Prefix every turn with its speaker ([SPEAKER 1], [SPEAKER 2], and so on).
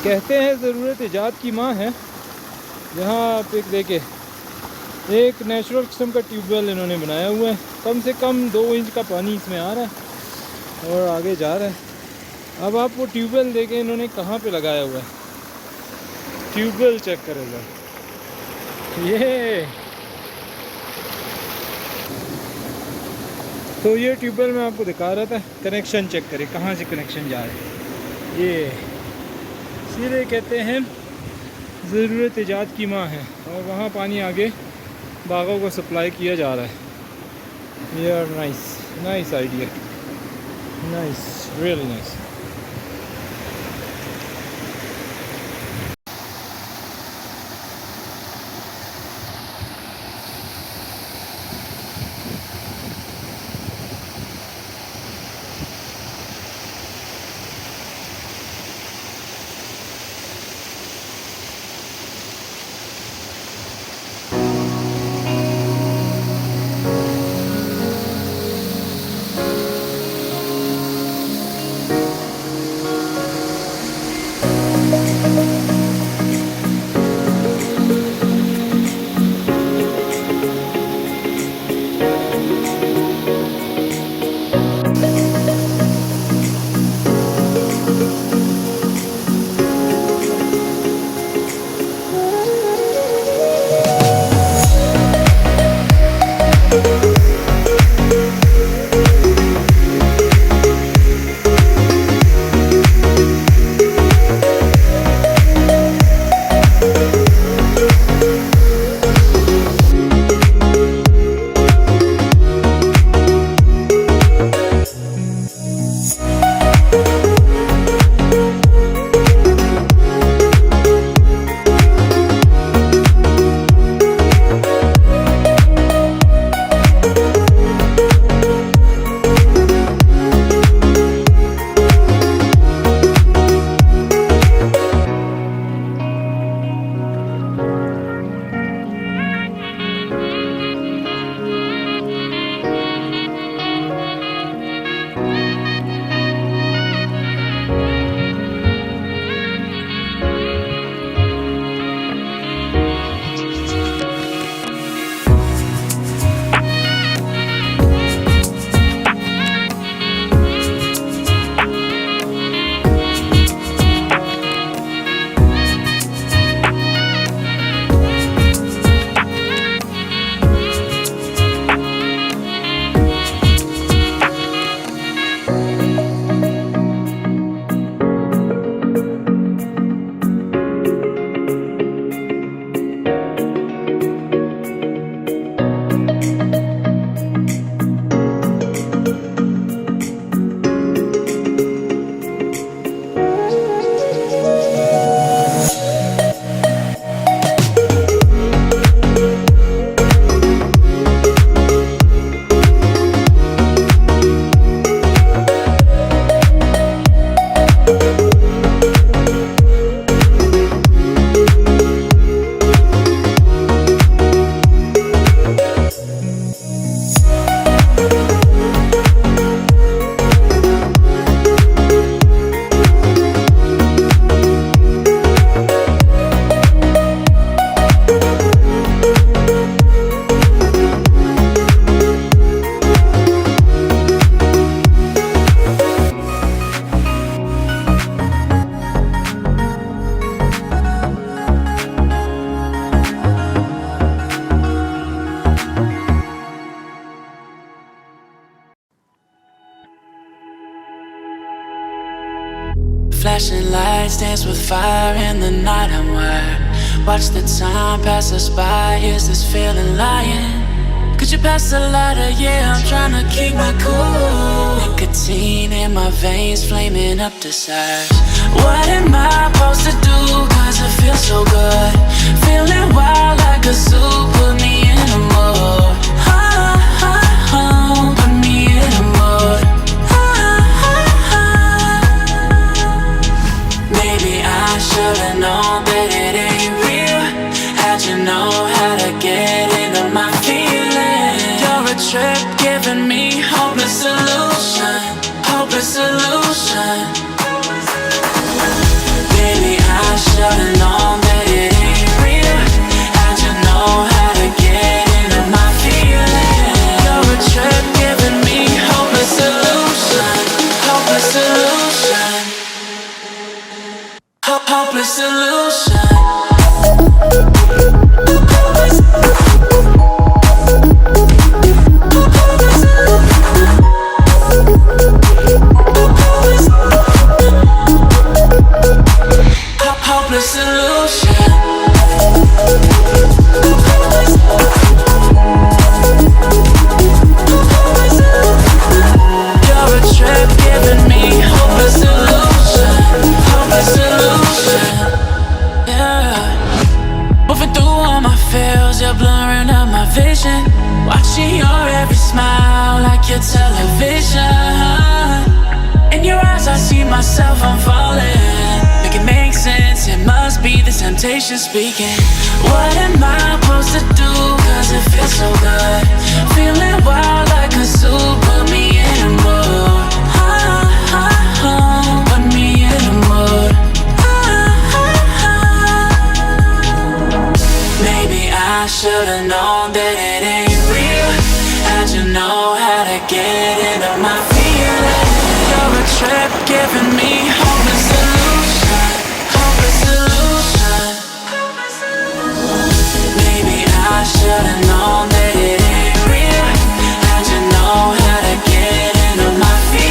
[SPEAKER 1] कहते हैं ज़रूरत ईजाद की माँ है। यहाँ आप एक देखे, एक नेचुरल किस्म का ट्यूबवेल इन्होंने बनाया हुआ है। कम से कम 2 इंच का पानी इसमें आ रहा है और आगे जा रहा है। अब आप वो ट्यूबवेल देखें इन्होंने कहाँ पे लगाया हुआ है। ट्यूबवेल चेक करेगा ये। तो ये ट्यूबवेल मैं आपको दिखा रहा था, कनेक्शन चेक करें कहाँ से कनेक्शन जा रहा है। ये सीधे कहते हैं ज़रूरत ईजाद की माँ है और वहाँ पानी आगे बागों को सप्लाई किया जा रहा है। यार nice idea, nice, really nice.
[SPEAKER 2] Flashing lights dance with fire in the night. I'm wired. Watch the time pass us by. Is this feeling lying? Could you pass the lighter? Yeah, I'm trying to keep my cool. Nicotine in my veins, flaming up desires. What am I supposed to do? Cause it feels so good. Feeling wild like a zoo. Put me in a mood. Put me in a mood. Maybe I should've known that it ain't real. How'd you know how to get into my feelings? You're a trip giving me hopeless solution. Hopeless solution. Baby, I blurring of my vision, watching your every smile like your television. In your eyes I see myself, I'm falling. Make it make sense, it must be the temptation speaking. What am I supposed to do, cause it feels so good? Feeling wild like a zoo, put me in a mood. Put me in a mood. Maybe I should've known that it ain't real. How'd you know how to get into my feelings? You're a trip giving me